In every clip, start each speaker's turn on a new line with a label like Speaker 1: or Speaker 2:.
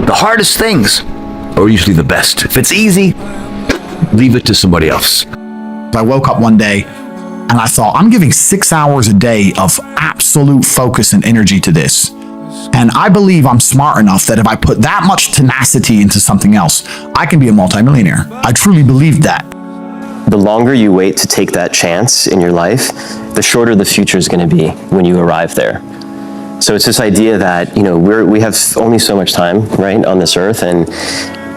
Speaker 1: The hardest things are usually the best. If it's easy, leave it to somebody else.
Speaker 2: I woke up one day and I thought, I'm giving 6 hours a day of absolute focus and energy to this. And I believe I'm smart enough that if I put that much tenacity into something else, I can be a multimillionaire. I truly believe that.
Speaker 3: The longer you wait to take that chance in your life, the shorter the future is going to be when you arrive there. So it's this idea that, you know, we have only so much time, right, on this earth, and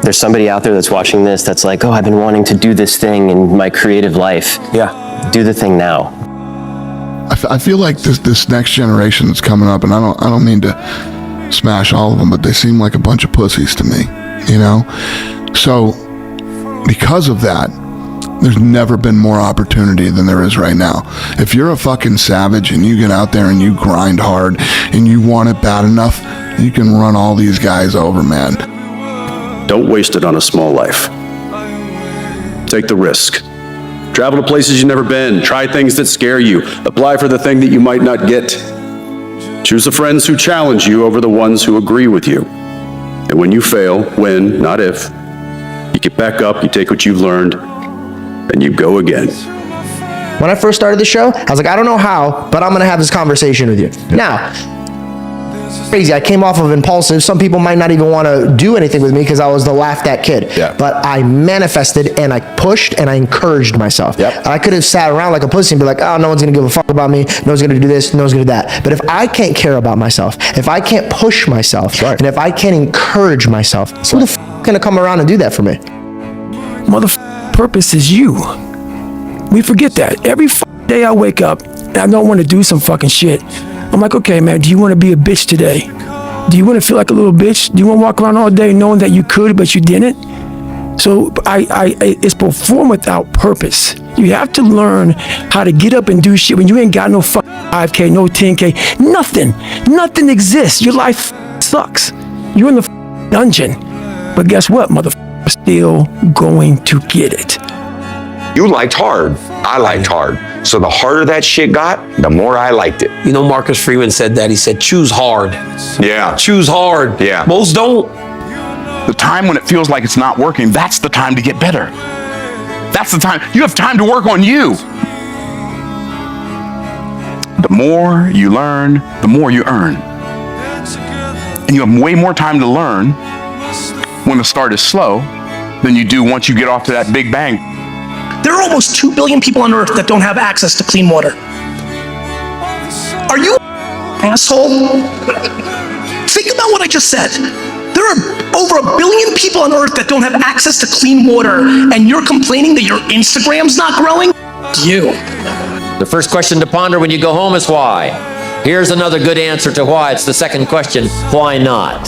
Speaker 3: there's somebody out there that's watching this that's like, oh, I've been wanting to do this thing in my creative life.
Speaker 1: Yeah.
Speaker 3: Do the thing now.
Speaker 4: I feel like this next generation that's coming up, and I don't mean to smash all of them, but they seem like a bunch of pussies to me, you know? So because of that, there's never been more opportunity than there is right now. If you're a fucking savage and you get out there and you grind hard and you want it bad enough, you can run all these guys over, man.
Speaker 5: Don't waste it on a small life. Take the risk. Travel to places you've never been. Try things that scare you. Apply for the thing that you might not get. Choose the friends who challenge you over the ones who agree with you. And when you fail, when, not if, you get back up, you take what you've learned, and you go again.
Speaker 6: When I first started the show, I was like, I don't know how, but I'm going to have this conversation with you. Yep. Now, crazy. I came off of impulsive. Some people might not even want to do anything with me because I was the laughed at kid.
Speaker 1: Yeah.
Speaker 6: But I manifested and I pushed and I encouraged myself.
Speaker 1: Yep.
Speaker 6: I could have sat around like a pussy and be like, oh, no one's going to give a fuck about me. No one's going to do this. No one's going to do that. But if I can't care about myself, if I can't push myself, and if I can't encourage myself, who the fuck going to come around and do that for me?
Speaker 7: Purpose is you. We forget that. Every day I wake up and I don't want to do some fucking shit. I'm like, okay, man, do you want to be a bitch today? Do you want to feel like a little bitch? Do you want to walk around all day knowing that you could, but you didn't? So it's perform without purpose. You have to learn how to get up and do shit when you ain't got no fucking 5K, no 10K, nothing. Nothing exists. Your life sucks. You're in the dungeon. But guess what, motherfucker? Still going to get it.
Speaker 8: You liked hard. I liked hard. So the harder that shit got, the more I liked it.
Speaker 9: You know, Marcus Freeman said that. He said, choose hard.
Speaker 8: Yeah.
Speaker 9: Choose hard.
Speaker 8: Yeah.
Speaker 9: Most don't.
Speaker 10: The time when it feels like it's not working, that's the time to get better. That's the time. You have time to work on you. The more you learn, the more you earn. And you have way more time to learn when the start is slow than you do once you get off to that big bang.
Speaker 11: There are almost 2 billion people on Earth that don't have access to clean water. Are you an asshole? Think about what I just said. There are over 1 billion people on Earth that don't have access to clean water, and you're complaining that your Instagram's not growing? You.
Speaker 12: The first question to ponder when you go home is why. Here's another good answer to why. It's the second question. Why not?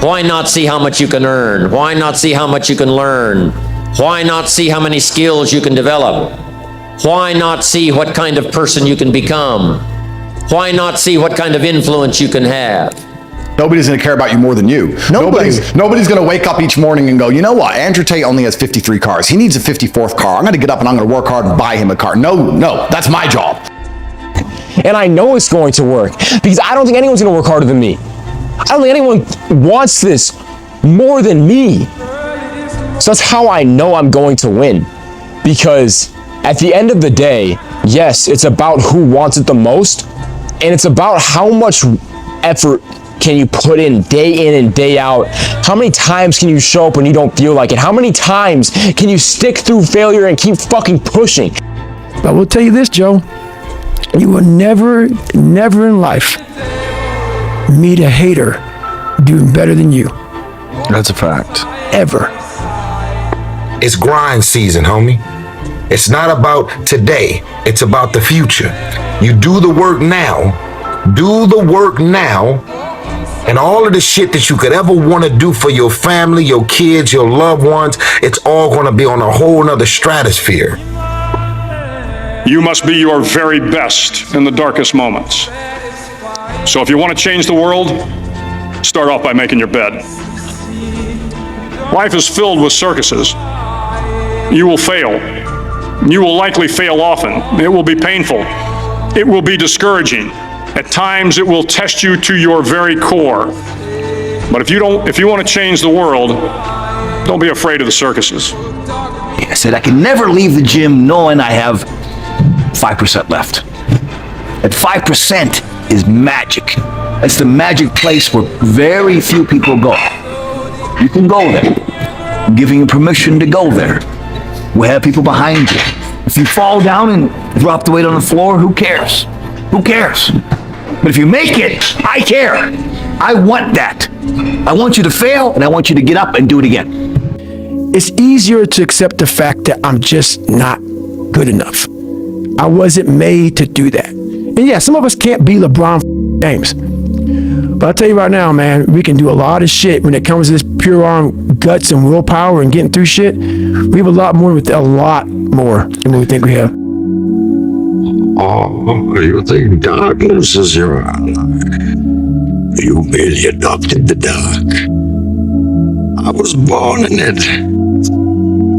Speaker 12: Why not see how much you can earn? Why not see how much you can learn? Why not see how many skills you can develop? Why not see what kind of person you can become? Why not see what kind of influence you can have?
Speaker 2: Nobody's going to care about you more than you. Nobody's going to wake up each morning and go, you know what? Andrew Tate only has 53 cars. He needs a 54th car. I'm going to get up and I'm going to work hard and buy him a car. No, that's my job.
Speaker 13: And I know it's going to work because I don't think anyone's going to work harder than me. I don't think anyone wants this more than me. So that's how I know I'm going to win. Because at the end of the day, yes, it's about who wants it the most. And it's about how much effort can you put in and day out. How many times can you show up when you don't feel like it? How many times can you stick through failure and keep fucking pushing?
Speaker 7: But I will tell you this, Joe. You will never in life meet a hater doing better than you.
Speaker 1: That's a fact.
Speaker 7: Ever.
Speaker 14: It's grind season, homie. It's not about today. It's about the future. You do the work now. Do the work now. And all of the shit that you could ever want to do for your family, your kids, your loved ones, it's all going to be on a whole nother stratosphere.
Speaker 15: You must be your very best in the darkest moments. So if you want to change the world, start off by making your bed. Life is filled with circuses. You will fail. You will likely fail often. It will be painful. It will be discouraging. At times, it will test you to your very core. But if you want to change the world, don't be afraid of the circuses.
Speaker 1: I said I can never leave the gym knowing I have 5% left. That 5% is magic. That's the magic place where very few people go. You can go there. I'm giving you permission to go there. We'll have people behind you. If you fall down and drop the weight on the floor, who cares? Who cares? But if you make it, I care. I want that. I want you to fail, and I want you to get up and do it again.
Speaker 7: It's easier to accept the fact that I'm just not good enough. I wasn't made to do that. And yeah, some of us can't be LeBron James. But I'll tell you right now, man, we can do a lot of shit when it comes to this pure arm guts and willpower and getting through shit. We have a lot more than what we think we have.
Speaker 14: Oh, you think darkness is your ally? You merely adopted the dark. I was born in it,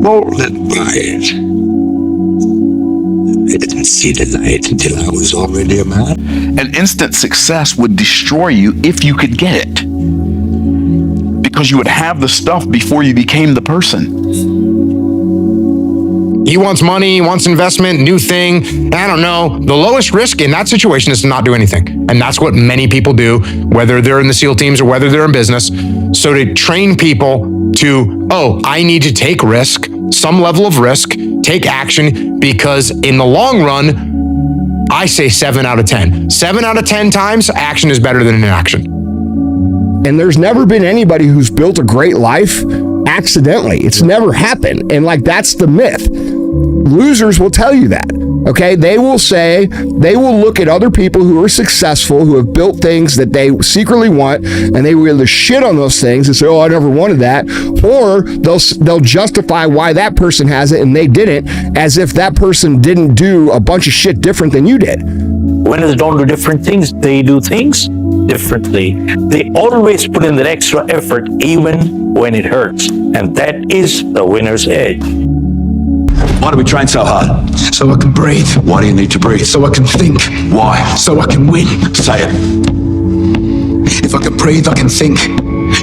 Speaker 14: molded by it. I didn't see the light until I was already a man.
Speaker 10: An instant success would destroy you if you could get it, because you would have the stuff before you became the person.
Speaker 16: He wants money, he wants investment, new thing. I don't know. The lowest risk in that situation is to not do anything. And that's what many people do, whether they're in the SEAL teams or whether they're in business. So to train people to, I need to take risk, some level of risk, take action, because in the long run, I say 7 out of 10. 7 out of 10 times, action is better than inaction.
Speaker 17: And there's never been anybody who's built a great life accidentally. It's never happened. And that's the myth. Losers will tell you that. Okay, they will look at other people who are successful, who have built things that they secretly want, and they will either shit on those things and say, I never wanted that, or they'll justify why that person has it and they didn't, as if that person didn't do a bunch of shit different than you did.
Speaker 18: Winners don't do different things, they do things differently. They always put in that extra effort even when it hurts, and that is the winner's edge.
Speaker 19: Why do we train so hard?
Speaker 20: So I can breathe.
Speaker 19: Why do you need to breathe?
Speaker 20: So I can think.
Speaker 19: Why?
Speaker 20: So I can win.
Speaker 19: Say it.
Speaker 20: If I can breathe, I can think.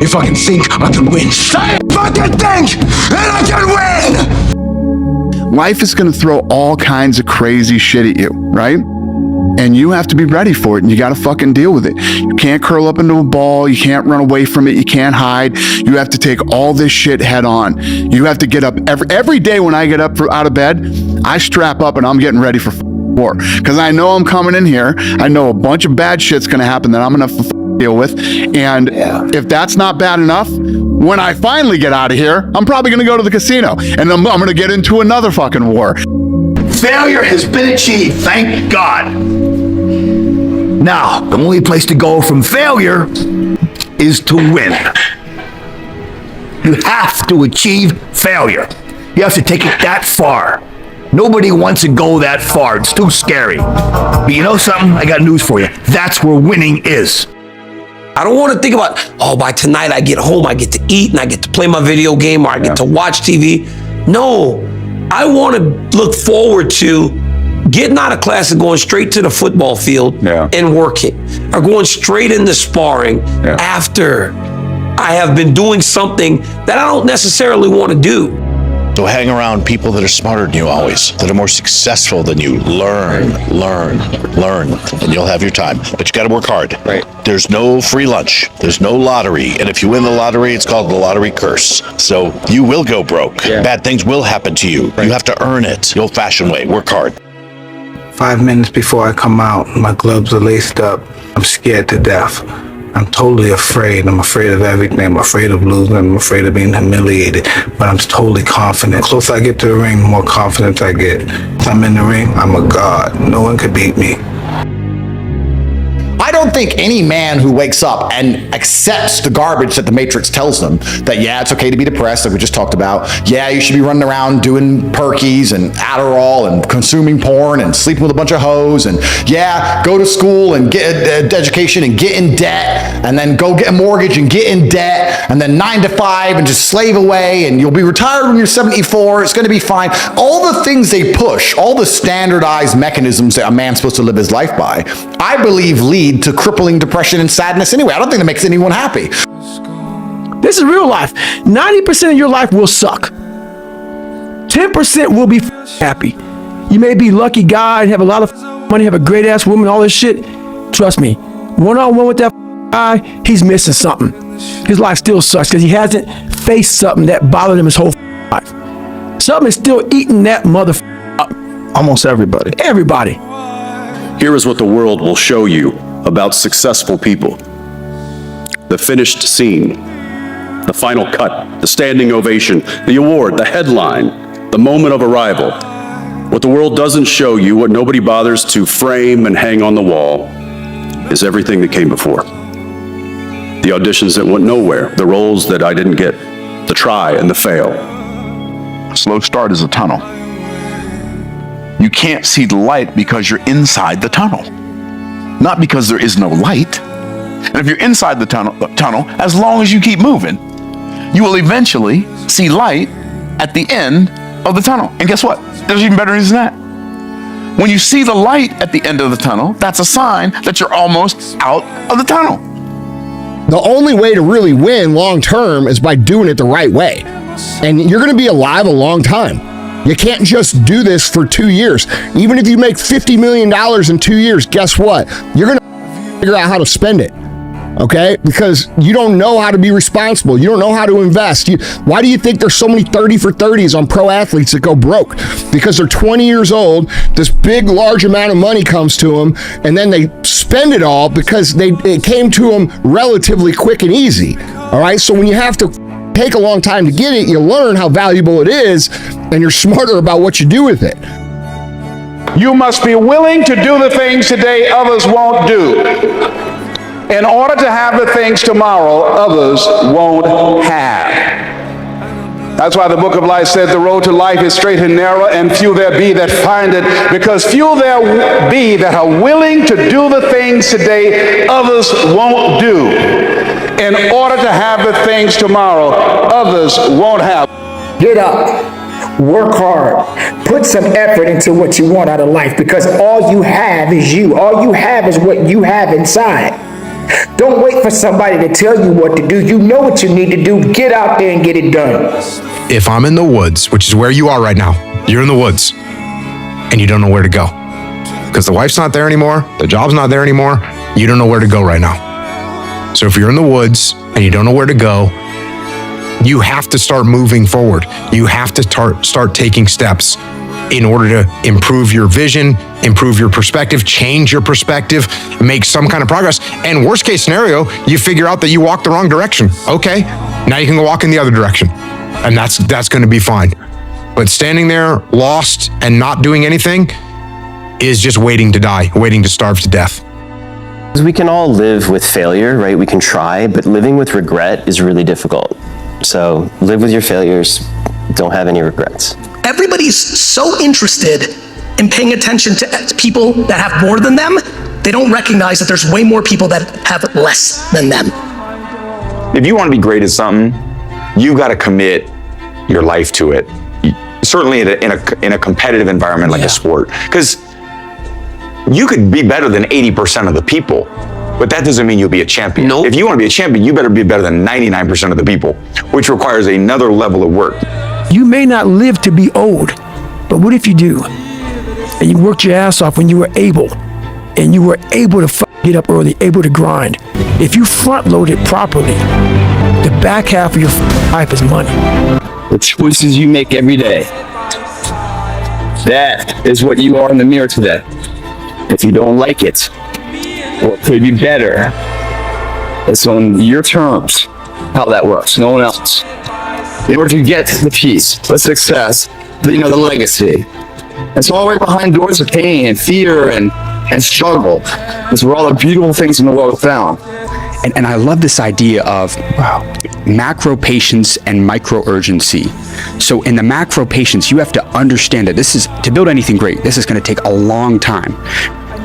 Speaker 20: If I can think, I can win.
Speaker 19: Say it! If I can think, then I can win!
Speaker 4: Life is going to throw all kinds of crazy shit at you, right? And you have to be ready for it, and you got to fucking deal with it. You can't curl up into a ball. You can't run away from it. You can't hide. You have to take all this shit head on. You have to get up every day. When I get up out of bed, I strap up and I'm getting ready for war, because I know I'm coming in here. I know a bunch of bad shit's going to happen that I'm going to deal with. And if that's not bad enough, when I finally get out of here, I'm probably going to go to the casino, and I'm going to get into another fucking war.
Speaker 1: Failure has been achieved, thank God. Now, the only place to go from failure is to win. You have to achieve failure. You have to take it that far. Nobody wants to go that far. It's too scary. But you know something? I got news for you. That's where winning is.
Speaker 9: I don't want to think about, by tonight I get home, I get to eat and I get to play my video game or I get to watch TV. No, I want to look forward to getting out of class and going straight to the football field and working, or going straight into sparring after I have been doing something that I don't necessarily want to do.
Speaker 21: So hang around people that are smarter than you always, that are more successful than you. Learn, and you'll have your time. But you got to work hard. Right. There's no free lunch. There's no lottery. And if you win the lottery, it's called the lottery curse. So you will go broke. Yeah. Bad things will happen to you. Right. You have to earn it the old-fashioned way. Work hard.
Speaker 20: 5 minutes before I come out, my gloves are laced up. I'm scared to death. I'm totally afraid. I'm afraid of everything. I'm afraid of losing. I'm afraid of being humiliated. But I'm totally confident. The closer I get to the ring, the more confidence I get. If I'm in the ring, I'm a god. No one could beat me.
Speaker 2: I don't think any man who wakes up and accepts the garbage that the Matrix tells them, that it's okay to be depressed, like we just talked about, you should be running around doing perkies and Adderall and consuming porn and sleeping with a bunch of hoes, and go to school and get an education and get in debt, and then go get a mortgage and get in debt, and then 9 to 5 and just slave away, and you'll be retired when you're 74, it's going to be fine. All the things they push, all the standardized mechanisms that a man's supposed to live his life by, I believe lead to crippling depression and sadness anyway. I don't think that makes anyone happy.
Speaker 7: This is real life. 90% of your life will suck. 10% will be happy. You may be a lucky guy, have a lot of money, have a great ass woman, all this shit. Trust me, one-on-one with that guy, he's missing something. His life still sucks because he hasn't faced something that bothered him his whole life. Something is still eating that motherfucker up.
Speaker 6: Almost everybody.
Speaker 7: Everybody.
Speaker 5: Here is what the world will show you about successful people. The finished scene, the final cut, the standing ovation, the award, the headline, the moment of arrival. What the world doesn't show you, what nobody bothers to frame and hang on the wall, is everything that came before. The auditions that went nowhere, the roles that I didn't get, the try and the fail.
Speaker 10: A slow start is a tunnel. You can't see the light because you're inside the tunnel, not because there is no light. And if you're inside the tunnel, as long as you keep moving, you will eventually see light at the end of the tunnel. And guess what? There's even better news than that. When you see the light at the end of the tunnel, that's a sign that you're almost out of the tunnel.
Speaker 17: The only way to really win long term is by doing it the right way. And you're going to be alive a long time. You can't just do this for 2 years. Even if you make $50 million in 2 years, guess what? You're going to figure out how to spend it. Okay? Because you don't know how to be responsible. You don't know how to invest. Why do you think there's so many 30 for 30s on pro athletes that go broke? Because they're 20 years old, this big, large amount of money comes to them, and then they spend it all because it came to them relatively quick and easy. All right? So when you have to take a long time to get it, you learn how valuable it is, and you're smarter about what you do with it.
Speaker 3: You must be willing to do the things today others won't do, in order to have the things tomorrow others won't have. That's why the book of life said the road to life is straight and narrow, and few there be that find it, because few there be that are willing to do the things today others won't do, in order to have the things tomorrow others won't have.
Speaker 22: Get up, work hard, put some effort into what you want out of life, because all you have is you. All you have is what you have inside. Don't wait for somebody to tell you what to do. You know what you need to do. Get out there and get it done.
Speaker 16: If I'm in the woods, which is where you are right now, you're in the woods and you don't know where to go because the wife's not there anymore, the job's not there anymore, you don't know where to go right now. So if you're in the woods and you don't know where to go, you have to start moving forward. You have to start taking steps in order to improve your vision, improve your perspective, change your perspective, make some kind of progress. And worst case scenario, you figure out that you walked the wrong direction. Okay, now you can go walk in the other direction. And that's going to be fine. But standing there lost and not doing anything is just waiting to die, waiting to starve to death.
Speaker 23: We can all live with failure, right? We can try, but living with regret is really difficult. So live with your failures, don't have any regrets.
Speaker 11: Everybody's so interested in paying attention to people that have more than them, they don't recognize that there's way more people that have less than them.
Speaker 8: If you want to be great at something, you got to commit your life to it. Certainly in a competitive environment like a sport, because you could be better than 80% of the people, but that doesn't mean you'll be a champion. If you want to be a champion, you better be better than 99% of the people, which requires another level of work.
Speaker 7: You may not live to be old, but what if you do? And you worked your ass off when you were able, and you were able to get up early, able to grind. If you front load it properly, the back half of your life is money.
Speaker 24: The choices you make every day, that is what you are in the mirror today. If you don't like it, or it could be better, it's on your terms how that works, no one else. In order to get the peace, the success, the legacy. It's all right behind doors of pain and fear and struggle. It's where all the beautiful things in the world are found.
Speaker 25: And I love this idea of macro patience and micro urgency. So in the macro patience, you have to understand that this is, to build anything great, this is going to take a long time.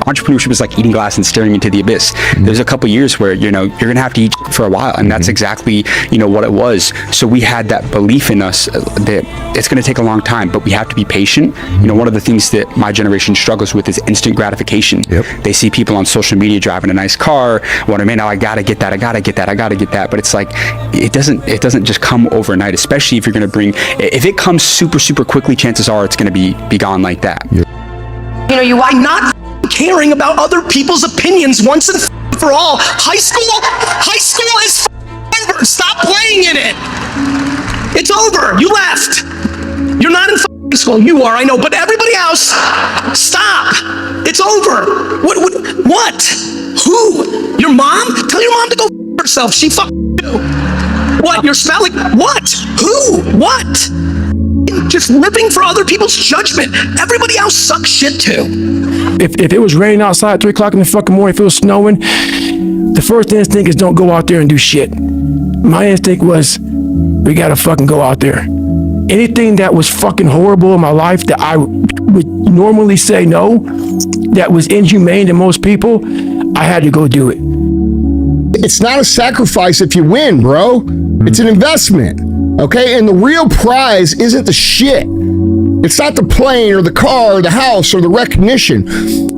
Speaker 25: entrepreneurship is like eating glass and staring into the abyss. There's a couple years where, you know, you're gonna have to eat for a while, and that's exactly, you know, what it was. So we had that belief in us that it's gonna take a long time, but we have to be patient. You know, one of the things that my generation struggles with is instant gratification. They see people on social media driving a nice car, wondering, man, now I gotta get that, I gotta get that, I gotta get that. But it's like, it doesn't just come overnight, especially if you're gonna bring, if it comes super quickly, chances are it's gonna be gone like that.
Speaker 11: You know, you are not caring about other people's opinions once and for all. High school is over. Stop playing in it. It's over. You left. You're not in high school. You are, I know, but everybody else, stop. It's over. What? Who? Your mom? Tell your mom to go herself. She you. What? You're smelling? What? Who? What? Just living for other people's judgment. Everybody else sucks shit too.
Speaker 7: If it was raining outside at 3 o'clock in the fucking morning, if it was snowing, the first instinct is don't go out there and do shit. My instinct was, we gotta fucking go out there. Anything that was fucking horrible in my life that I would normally say no, that was inhumane to most people, I had to go do it.
Speaker 17: It's not a sacrifice if you win, bro. It's an investment, okay? And the real prize isn't the shit. It's not the plane or the car or the house or the recognition.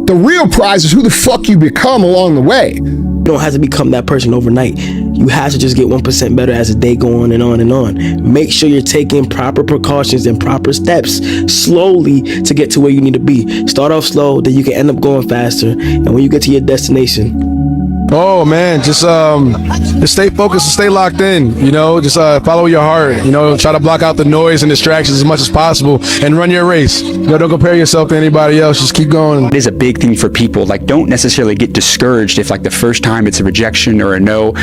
Speaker 17: The real prize is who the fuck you become along the way.
Speaker 6: You don't have to become that person overnight. You have to just get 1% better as the day go on and on and on. Make sure you're taking proper precautions and proper steps slowly to get to where you need to be. Start off slow, then you can end up going faster. And when you get to your destination,
Speaker 12: oh man, just stay focused and stay locked in, you know, just follow your heart, you know, try to block out the noise and distractions as much as possible and run your race. You know, don't compare yourself to anybody else, just keep going.
Speaker 25: It is a big thing for people. Like, don't necessarily get discouraged if like the first time it's a rejection or a no.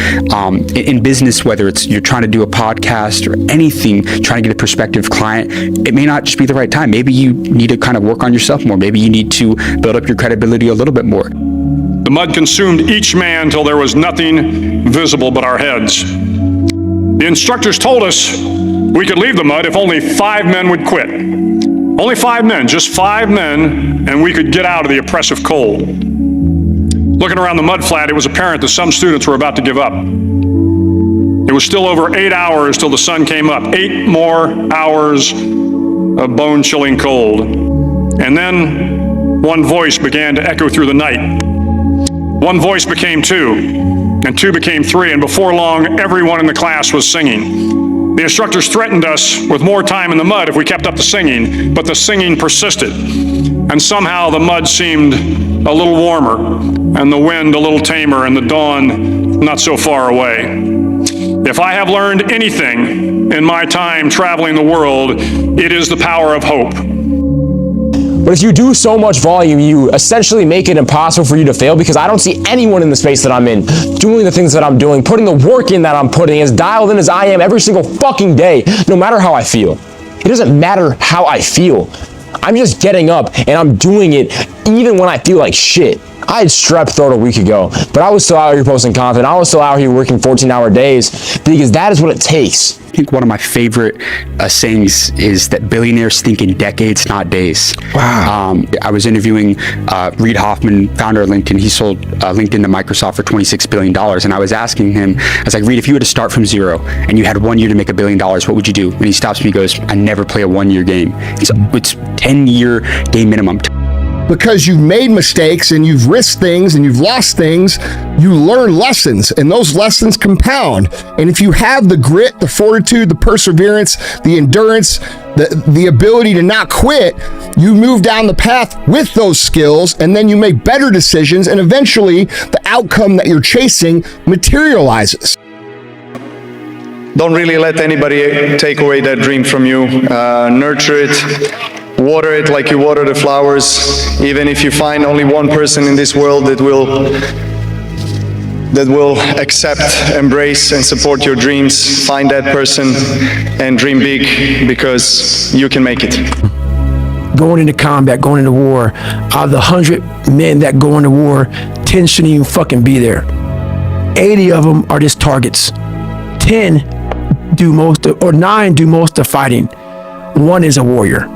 Speaker 25: In business, whether it's you're trying to do a podcast or anything, trying to get a prospective client, it may not just be the right time. Maybe you need to kind of work on yourself more. Maybe you need to build up your credibility a little bit more.
Speaker 13: The mud consumed each man till there was nothing visible but our heads. The instructors told us we could leave the mud if only 5 men would quit. Only 5 men, just 5 men, and we could get out of the oppressive cold. Looking around the mud flat, it was apparent that some students were about to give up. It was still over 8 hours till the sun came up. 8 more hours of bone-chilling cold. And then one voice began to echo through the night. One voice became 2, and 2 became 3, and before long, everyone in the class was singing. The instructors threatened us with more time in the mud if we kept up the singing, but the singing persisted. And somehow the mud seemed a little warmer, and the wind a little tamer, and the dawn not so far away. If I have learned anything in my time traveling the world, it is the power of hope.
Speaker 14: But if you do so much volume, you essentially make it impossible for you to fail, because I don't see anyone in the space that I'm in doing the things that I'm doing, putting the work in that I'm putting, as dialed in as I am every single fucking day, no matter how I feel. It doesn't matter how I feel. I'm just getting up and I'm doing it even when I feel like shit. I had strep throat a week ago, but I was still out here posting content. I was still out here working 14-hour days, because that is what it takes.
Speaker 25: I think one of my favorite sayings is that billionaires think in decades, not days. Wow. I was interviewing Reid Hoffman, founder of LinkedIn. He sold LinkedIn to Microsoft for $26 billion. And I was asking him, I was like, Reid, if you were to start from zero and you had 1 year to make $1 billion, what would you do? And he stops me and goes, I never play a 1-year game. It's 10-year game minimum.
Speaker 17: Because you've made mistakes and you've risked things and you've lost things, you learn lessons, and those lessons compound. And if you have the grit, the fortitude, the perseverance, the endurance, the ability to not quit, you move down the path with those skills, and then you make better decisions, and eventually the outcome that you're chasing materializes.
Speaker 15: Don't really let anybody take away that dream from you. Nurture it. Water it like you water the flowers. Even if you find only one person in this world that will accept, embrace, and support your dreams, find that person and dream big, because you can make it.
Speaker 7: Going into combat, going into war, out of the 100 men that go into war, 10 shouldn't even fucking be there. 80 of them are just targets. 10 do most of, or 9 do most of fighting. 1 is a warrior.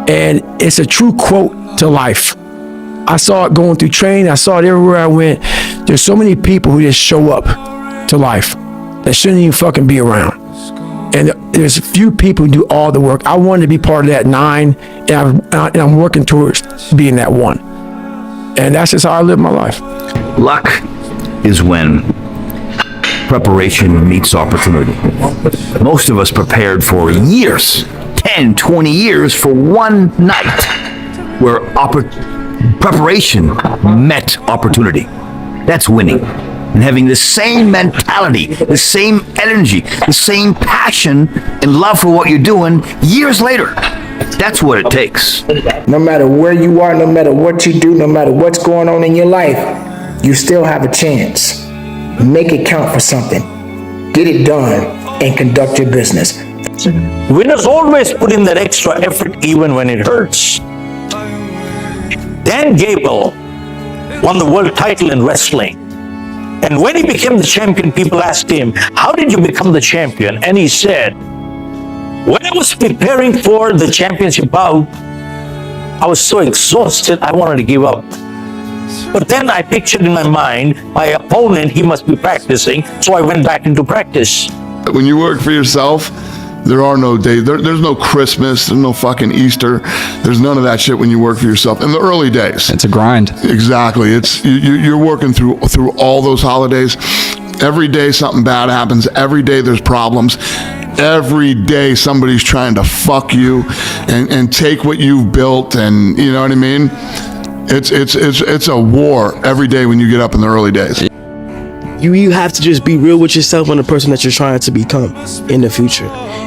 Speaker 7: And it's a true quote to life. I saw it going through training. I saw it everywhere I went. There's so many people who just show up to life that shouldn't even fucking be around. And there's a few people who do all the work. I wanted to be part of that 9, and I'm working towards being that 1. And that's just how I live my life.
Speaker 1: Luck is when preparation meets opportunity. Most of us prepared for years, 10, 20 years for one night where preparation met opportunity. That's winning. And having the same mentality, the same energy, the same passion and love for what you're doing years later. That's what it takes.
Speaker 22: No matter where you are, no matter what you do, no matter what's going on in your life, you still have a chance. Make it count for something. Get it done and conduct your business.
Speaker 4: Winners always put in that extra effort even when it hurts. Dan Gable won the world title in wrestling. And when he became the champion, people asked him, how did you become the champion? And he said, when I was preparing for the championship bout, I was so exhausted, I wanted to give up. But then I pictured in my mind, my opponent, he must be practicing, so I went back into practice.
Speaker 9: When you work for yourself, there are no days, there's no Christmas, there's no fucking Easter, there's none of that shit when you work for yourself. In the early days.
Speaker 25: It's a grind.
Speaker 9: Exactly, you're working through all those holidays. Every day something bad happens, every day there's problems. Every day somebody's trying to fuck you and take what you've built, and you know what I mean? It's a war every day when you get up in the early days.
Speaker 6: You have to just be real with yourself and the person that you're trying to become in the future.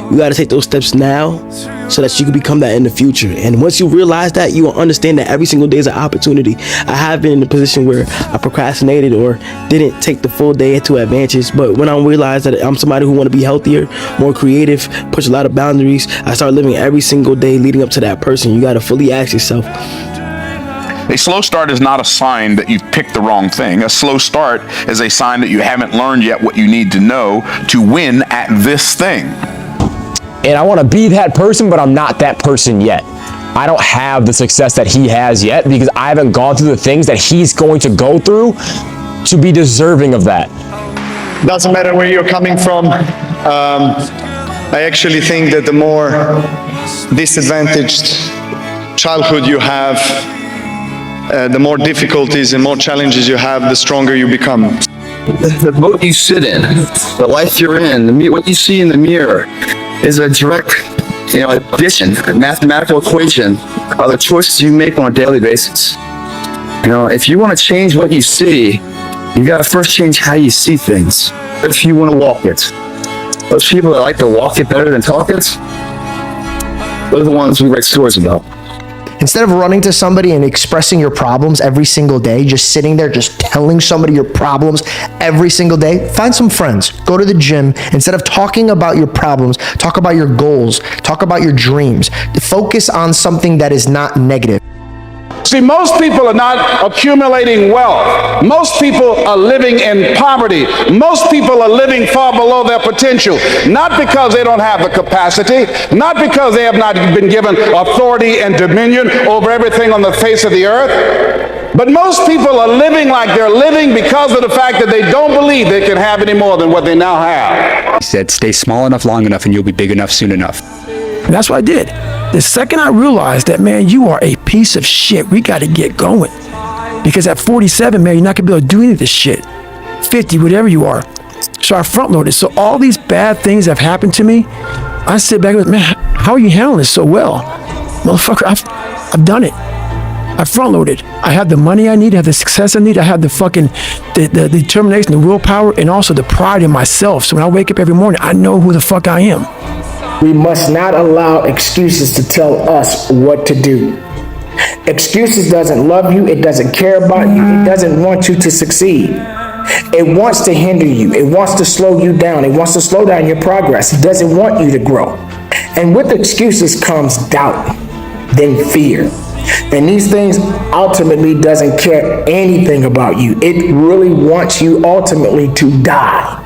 Speaker 6: You got to take those steps now so that you can become that in the future. And once you realize that, you will understand that every single day is an opportunity. I have been in a position where I procrastinated or didn't take the full day to advantage. But when I realized that I'm somebody who want to be healthier, more creative, push a lot of boundaries, I start living every single day leading up to that person. You got to fully ask yourself,
Speaker 10: a slow start is not a sign that you've picked the wrong thing. A slow start is a sign that you haven't learned yet what you need to know to win at this thing.
Speaker 14: And I want to be that person, but I'm not that person yet. I don't have the success that he has yet because I haven't gone through the things that he's going to go through to be deserving of that.
Speaker 15: Doesn't matter where you're coming from. I actually think that the more disadvantaged childhood you have, the more difficulties and more challenges you have, the stronger you become.
Speaker 24: The boat you sit in, the life you're in, what you see in the mirror is a direct, addition, a mathematical equation of the choices you make on a daily basis. If you want to change what you see, you got to first change how you see things. If you want to walk it. Those people that like to walk it better than talk it, those are the ones we write stories about.
Speaker 6: instead of running to somebody and expressing your problems every single day, just sitting there, just telling somebody your problems every single day, find some friends, go to the gym. Instead of talking about your problems, talk about your goals, talk about your dreams. Focus on something that is not negative.
Speaker 3: See, most people are not accumulating wealth. Most people are living in poverty. Most people are living far below their potential, not because they don't have the capacity, not because they have not been given authority and dominion over everything on the face of the earth, but most people are living like they're living because of the fact that they don't believe they can have any more than what they now have.
Speaker 25: He said, stay small enough long enough and you'll be big enough soon enough.
Speaker 7: And that's what I did. The second I realized that, man, you are a piece of shit, we got to get going. Because at 47, man, you're not going to be able to do any of this shit. 50, whatever you are. So I front loaded. So all these bad things that have happened to me, I sit back and go, man, how are you handling this so well? Motherfucker, I've done it. I front loaded. I have the money I need, I have the success I need, I have the fucking, the determination, the willpower, and also the pride in myself. So when I wake up every morning, I know who the fuck I am.
Speaker 22: We must not allow excuses to tell us what to do. Excuses doesn't love you, it doesn't care about you, it doesn't want you to succeed. It wants to hinder you, it wants to slow you down, it wants to slow down your progress, it doesn't want you to grow. And with excuses comes doubt, then fear. And these things ultimately doesn't care anything about you. It really wants you ultimately to die.